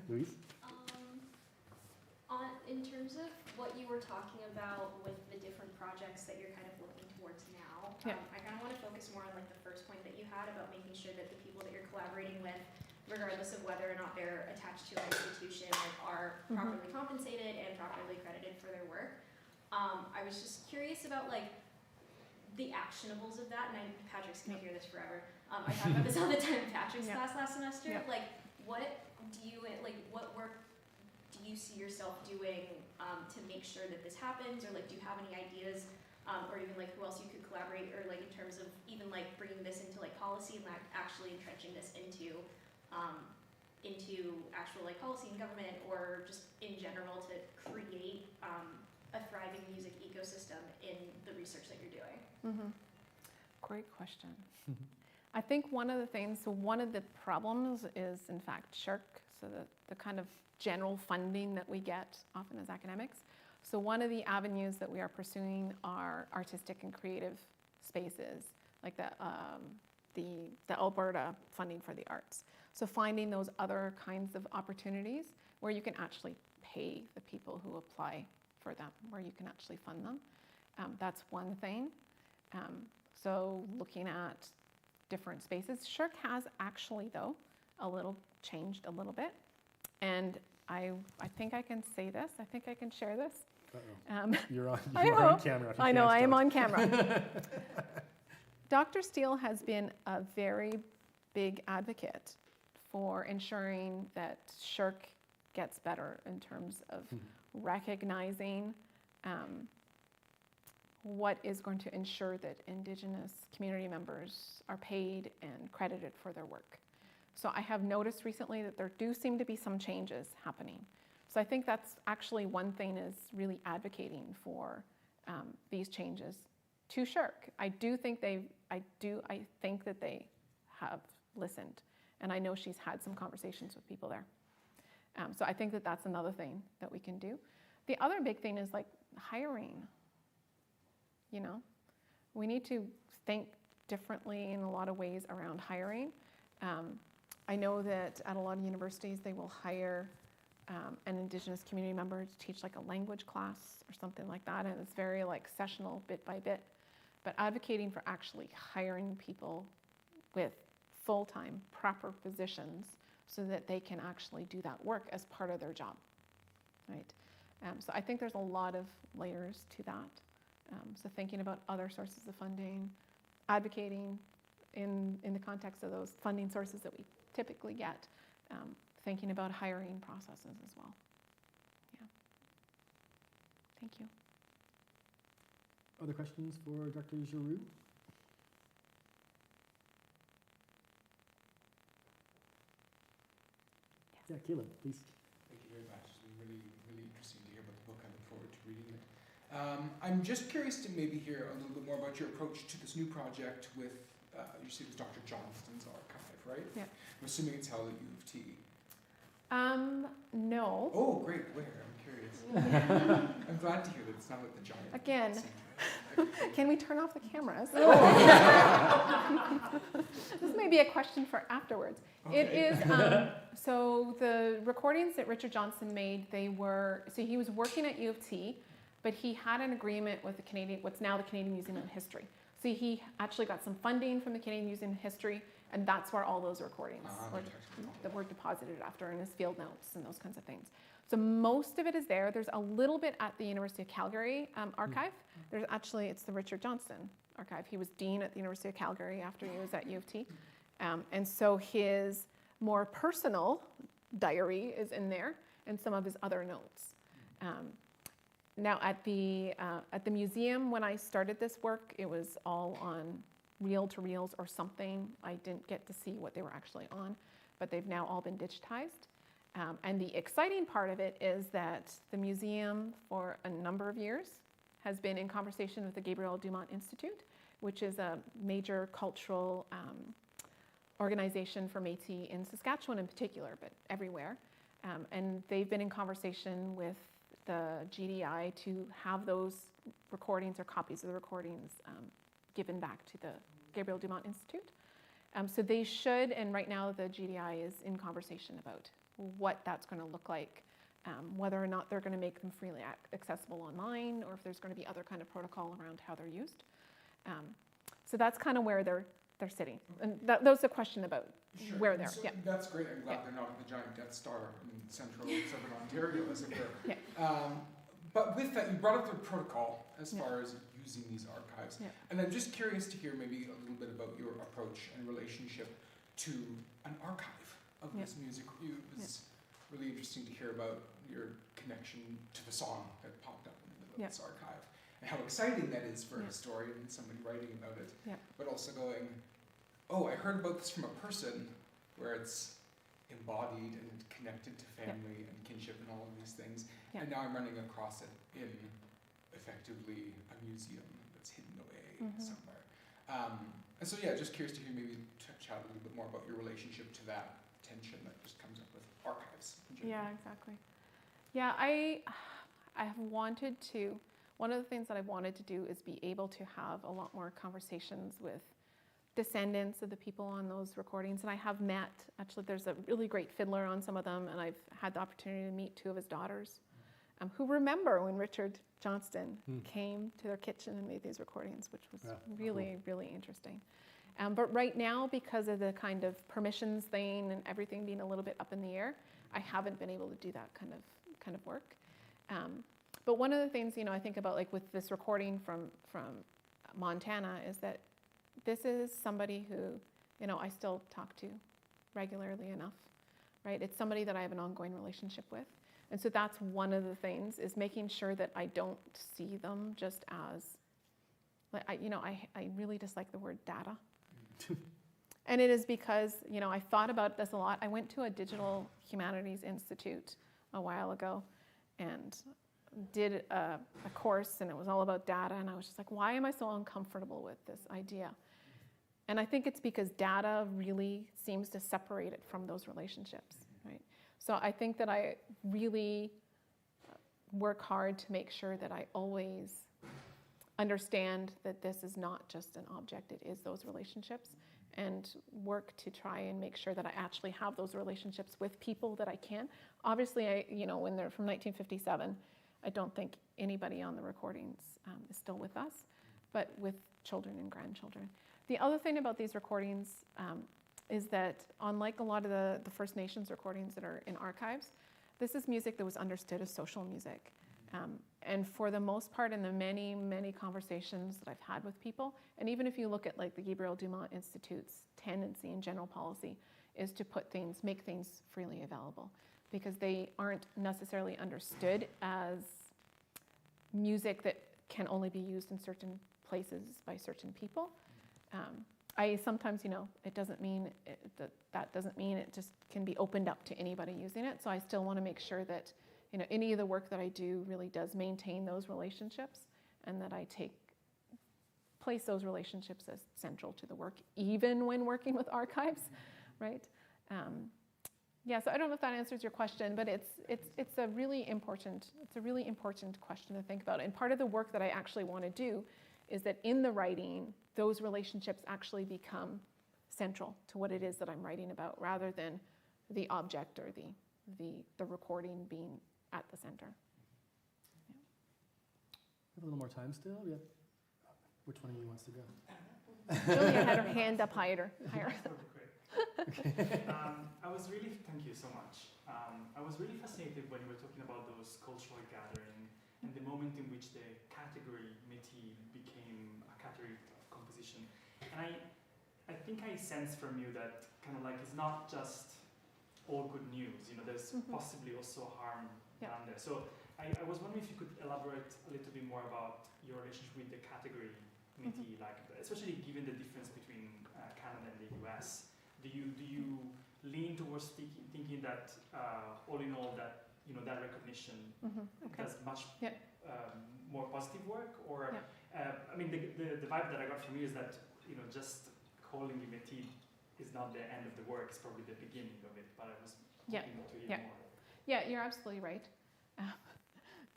Louise? In terms of what you were talking about with the different projects that you're kind of looking towards now, I kind of want to focus more on the first point that you had about making sure that the people that you're collaborating with, regardless of whether or not they're attached to an institution, are properly compensated and properly credited for their work. I was just curious about the actionables of that, and Patrick's gonna hear this forever. I talk about this all the time in Patrick's class last semester. Yep. Like, what work do you see yourself doing to make sure that this happens, or like, do you have any ideas, or even like who else you could collaborate, or like in terms of even like bringing this into like policy and like actually entrenching this into actual like policy and government, or just in general to create a thriving music ecosystem in the research that you're doing? Mm-hmm. Great question. I think one of the problems is in fact SHRC, so the kind of general funding that we get often as academics. So one of the avenues that we are pursuing are artistic and creative spaces, like the Alberta funding for the arts. So finding those other kinds of opportunities where you can actually pay the people who apply for them, where you can actually fund them. That's one thing. So looking at different spaces. SHRC has actually, though, changed a little bit. And I think I can say this. I think I can share this. You're on hope. camera. I know, I am on camera. Dr. Steele has been a very big advocate for ensuring that SHRC gets better in terms of recognizing what is going to ensure that Indigenous community members are paid and credited for their work. So I have noticed recently that there do seem to be some changes happening. So I think that's actually one thing, is really advocating for these changes to SHRC. I think that they have listened, and I know she's had some conversations with people there. So I think that that's another thing that we can do. The other big thing is like hiring. You know, we need to think differently in a lot of ways around hiring. I know that at a lot of universities they will hire an Indigenous community member to teach like a language class or something like that, and it's very like sessional, bit by bit. But advocating for actually hiring people with full-time, proper positions so that they can actually do that work as part of their job, right? So I think there's a lot of layers to that. So thinking about other sources of funding, advocating in the context of those funding sources that we typically get, thinking about hiring processes as well. Yeah. Thank you. Other questions for Dr. Giroux? Yes. Yeah, Caleb, please. Thank you very much. It's been really, really interesting to hear about the book. I look forward to reading it. I'm just curious to maybe hear a little bit more about your approach to this new project with, you said it was Dr. Johnston's archive, right? Yeah. I'm assuming it's held at U of T. No. Oh, great. Where? I'm curious. I'm glad to hear that it's not at the Giant Again. Center. Can we turn off the cameras? Oh. This may be a question for afterwards. Okay. It is, so the recordings that Richard Johnston made, so he was working at U of T, but he had an agreement with what's now the Canadian Museum of History. So he actually got some funding from the Canadian Museum of History, and that's where all those recordings were deposited after, in his field notes and those kinds of things. So most of it is there. There's a little bit at the University of Calgary archive. It's the Richard Johnston archive. He was dean at the University of Calgary after he was at U of T. And so his more personal diary is in there, and some of his other notes. Now at the museum, when I started this work, it was all on reel-to-reels or something. I didn't get to see what they were actually on, but they've now all been digitized. And the exciting part of it is that the museum, for a number of years, has been in conversation with the Gabriel Dumont Institute, which is a major cultural organization for Métis in Saskatchewan in particular, but everywhere. And they've been in conversation with the GDI to have those recordings or copies of the recordings given back to the Gabriel Dumont Institute. So they should, and right now the GDI is in conversation about what that's going to look like, whether or not they're going to make them freely accessible online, or if there's going to be other kind of protocol around how they're used. So that's kind of where they're sitting. And that was the question about where they're. So yeah. That's great. I'm glad they're not at the giant Death Star in central southern Ontario, as it were. Yeah. But with that, you brought up the protocol as far as using these archives. Yeah. And I'm just curious to hear maybe a little bit about your approach and relationship to an archive of Yeah. this music. It was really interesting to hear about your connection to the song that popped up in the middle of this archive, and how exciting that is for a historian and somebody writing about it. Yeah. But also going, oh, I heard about this from a person, where it's embodied and connected to family and kinship and all of these things. Yeah. And now I'm running across it in effectively a museum that's hidden away somewhere. And so yeah, just curious to hear maybe chat a little bit more about your relationship to that tension that just comes up with archives in general. Yeah, exactly. Yeah, I have wanted to, one of the things that I've wanted to do is be able to have a lot more conversations with descendants of the people on those recordings. And I have met, actually there's a really great fiddler on some of them, and I've had the opportunity to meet 2 of his daughters who remember when Richard Johnston came to their kitchen and made these recordings, which was really, really interesting. But right now, because of the kind of permissions thing and everything being a little bit up in the air, I haven't been able to do that kind of work. But one of the things, you know, I think about like with this recording from Montana is that this is somebody who, you know, I still talk to regularly enough, right? It's somebody that I have an ongoing relationship with. And so that's one of the things, is making sure that I don't see them just as, like, I really dislike the word data. And it is because, you know, I thought about this a lot. I went to a digital humanities institute a while ago and did a course, and it was all about data, and I was just like, why am I so uncomfortable with this idea? And I think it's because data really seems to separate it from those relationships, right? So I think that I really work hard to make sure that I always understand that this is not just an object, it is those relationships, and work to try and make sure that I actually have those relationships with people that I can. Obviously, when they're from 1957, I don't think anybody on the recordings is still with us, but with children and grandchildren. The other thing about these recordings is that, unlike a lot of the First Nations recordings that are in archives, this is music that was understood as social music. And for the most part, in the many, many conversations that I've had with people, and even if you look at like the Gabriel Dumont Institute's tendency in general policy is to make things freely available, because they aren't necessarily understood as music that can only be used in certain places by certain people. I sometimes, it doesn't mean that doesn't mean it just can be opened up to anybody using it. So I still want to make sure that any of the work that I do really does maintain those relationships, and that I place those relationships as central to the work, even when working with archives, right? So I don't know if that answers your question, but it's a really important question to think about. And part of the work that I actually want to do is that in the writing, those relationships actually become central to what it is that I'm writing about, rather than the object or the recording being at the center. We have a little more time still. Which one of you wants to go? Julia had her hand up higher. Thank you so much. I was really fascinated when you were talking about those cultural gatherings and the moment in which the category Métis became a category of composition. And I think I sense from you that kind of like it's not just all good news. There's possibly also harm down there. So I was wondering if you could elaborate a little bit more about your relationship with the category Métis, like especially given the difference between Canada and the US. Do you lean towards thinking that all in all that that recognition does much more positive work, or I mean the vibe that I got from you is that just calling it Métis is not the end of the work; it's probably the beginning of it. But I was hoping to hear more. Yeah, you're absolutely right.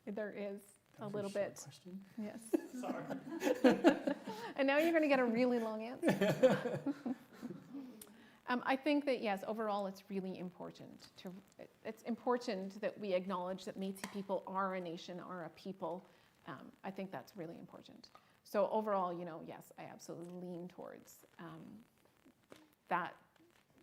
There is a little bit. Question? Yes. Sorry. And now you're going to get a really long answer. I think that, yes, overall it's really important. It's important that we acknowledge that Métis people are a nation, are a people. I think that's really important. So overall, yes, I absolutely lean towards that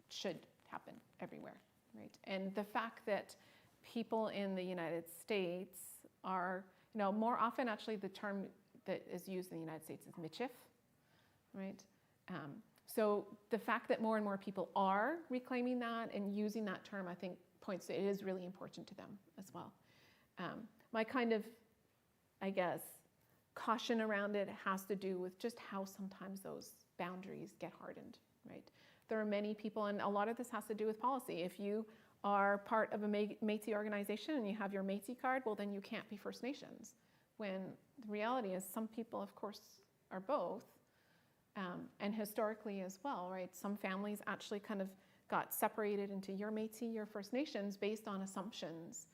should happen everywhere, right? And the fact that people in the United States are, more often actually the term that is used in the United States is michif, right? So the fact that more and more people are reclaiming that and using that term, I think, points to it is really important to them as well. My kind of, I guess, caution around it has to do with just how sometimes those boundaries get hardened, right? There are many people, and a lot of this has to do with policy. If you are part of a Métis organization and you have your Métis card, well, then you can't be First Nations. When the reality is some people, of course, are both. And historically as well, right? Some families actually kind of got separated into your Métis, your First Nations, based on assumptions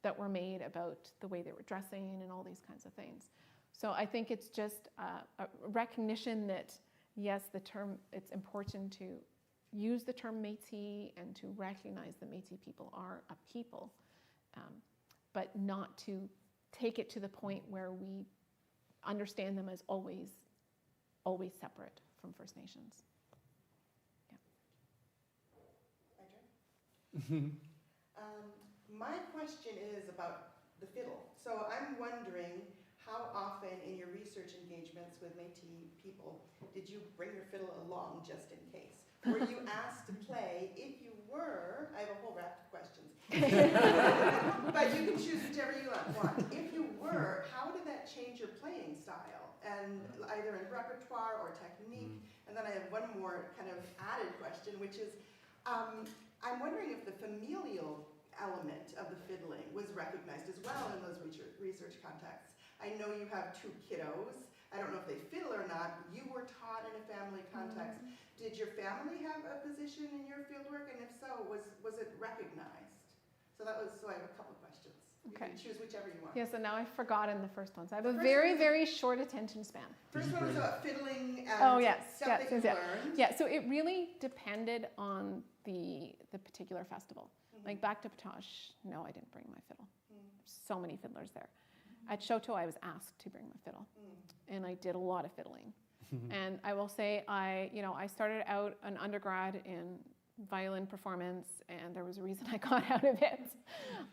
that were made about the way they were dressing and all these kinds of things. So I think it's just a recognition that, yes, the term, it's important to use the term Métis and to recognize that Métis people are a people, but not to take it to the point where we understand them as always separate from First Nations. My turn? My question is about the fiddle. So I'm wondering how often in your research engagements with Métis people did you bring your fiddle along just in case? Were you asked to play? If you were, I have a whole raft of questions. But you can choose whichever you want. If you were, how did that change your playing style? And either in repertoire or technique. And then I have one more kind of added question, which is, I'm wondering if the familial element of the fiddling was recognized as well in those research contexts. I know you have 2 kiddos. I don't know if they fiddle or not. You were taught in a family context. Did your family have a position in your fieldwork? And if so, was it recognized? So I have a couple questions. Okay. You can choose whichever you want. Yes, and now I've forgotten the first one. So I have a very, very short attention span. First one was about fiddling and stuff that you learned. Yeah, so it really depended on the particular festival. Like back to Patoche, no, I didn't bring my fiddle. So many fiddlers there. At Choteau, I was asked to bring my fiddle, and I did a lot of fiddling. And I will say, I started out an undergrad in violin performance, and there was a reason I got out of it.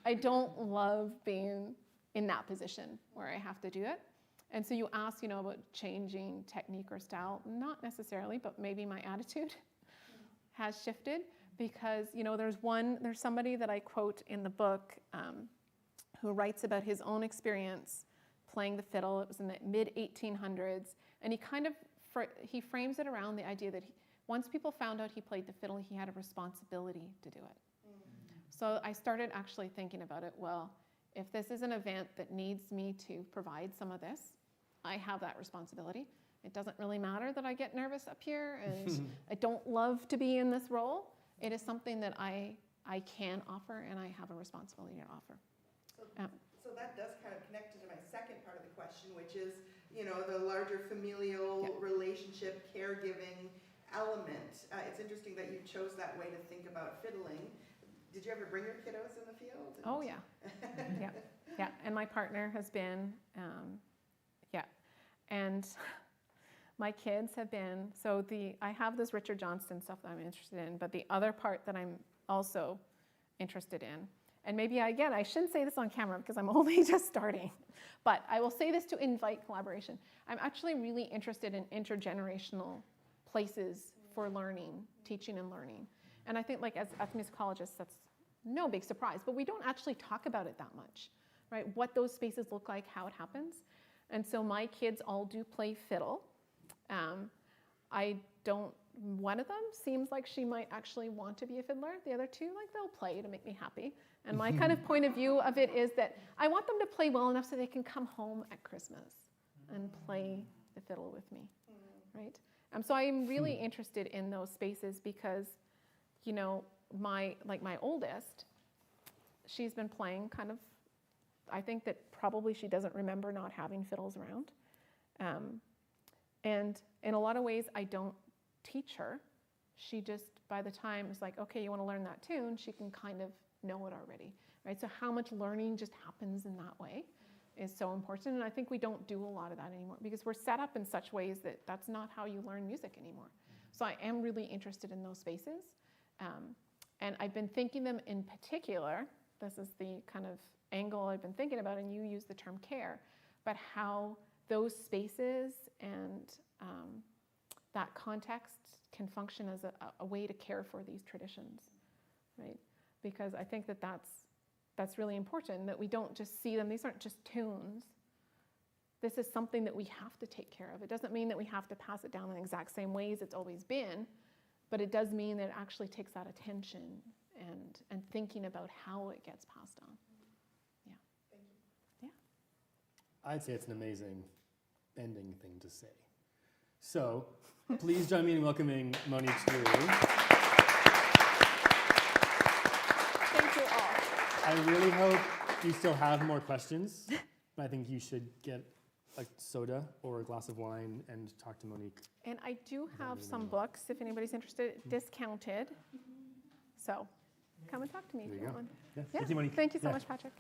I don't love being in that position where I have to do it. And so you ask, about changing technique or style. Not necessarily, but maybe my attitude has shifted. Because, there's somebody that I quote in the book who writes about his own experience playing the fiddle. It was in the mid-1800s. And he frames it around the idea that once people found out he played the fiddle, he had a responsibility to do it. So I started actually thinking about it, well, if this is an event that needs me to provide some of this, I have that responsibility. It doesn't really matter that I get nervous up here and I don't love to be in this role. It is something that I can offer, and I have a responsibility to offer. So that does kind of connect into my second part of the question, which is, the larger familial relationship, caregiving element. It's interesting that you chose that way to think about fiddling. Did you ever bring your kiddos in the field? Oh, yeah. Yeah. And my partner has been, And my kids have been, I have this Richard Johnston stuff that I'm interested in, but the other part that I'm also interested in, and maybe I shouldn't say this on camera because I'm only just starting, but I will say this to invite collaboration. I'm actually really interested in intergenerational places for learning, teaching and learning. And I think as ethnomusicologists, that's no big surprise, but we don't actually talk about it that much, right? What those spaces look like, how it happens. And so my kids all do play fiddle. One of them seems like she might actually want to be a fiddler. The other 2, they'll play to make me happy. And my kind of point of view of it is that I want them to play well enough so they can come home at Christmas and play the fiddle with me, right? So I'm really interested in those spaces because, my oldest, she's been playing I think that probably she doesn't remember not having fiddles around. And in a lot of ways, I don't teach her. She just, by the time it's like, okay, you want to learn that tune, she can kind of know it already, right? So how much learning just happens in that way is so important. And I think we don't do a lot of that anymore because we're set up in such ways that that's not how you learn music anymore. So I am really interested in those spaces. And I've been thinking them in particular, this is the kind of angle I've been thinking about, and you use the term care, but how those spaces and that context can function as a way to care for these traditions, right? Because I think that that's really important, that we don't just see them. These aren't just tunes. This is something that we have to take care of. It doesn't mean that we have to pass it down in the exact same ways it's always been, but it does mean that it actually takes that attention and thinking about how it gets passed on. Yeah. Thank you. Yeah. I'd say it's an amazing ending thing to say. So please join me in welcoming Monique Giroux. Thank you all. I really hope you still have more questions, but I think you should get a soda or a glass of wine and talk to Monique. And I do have some books, if anybody's interested, discounted. So come and talk to me There if you you go. want one. Yeah. Yeah. Thank you, Monique. Thank you so Yeah. much, Patrick.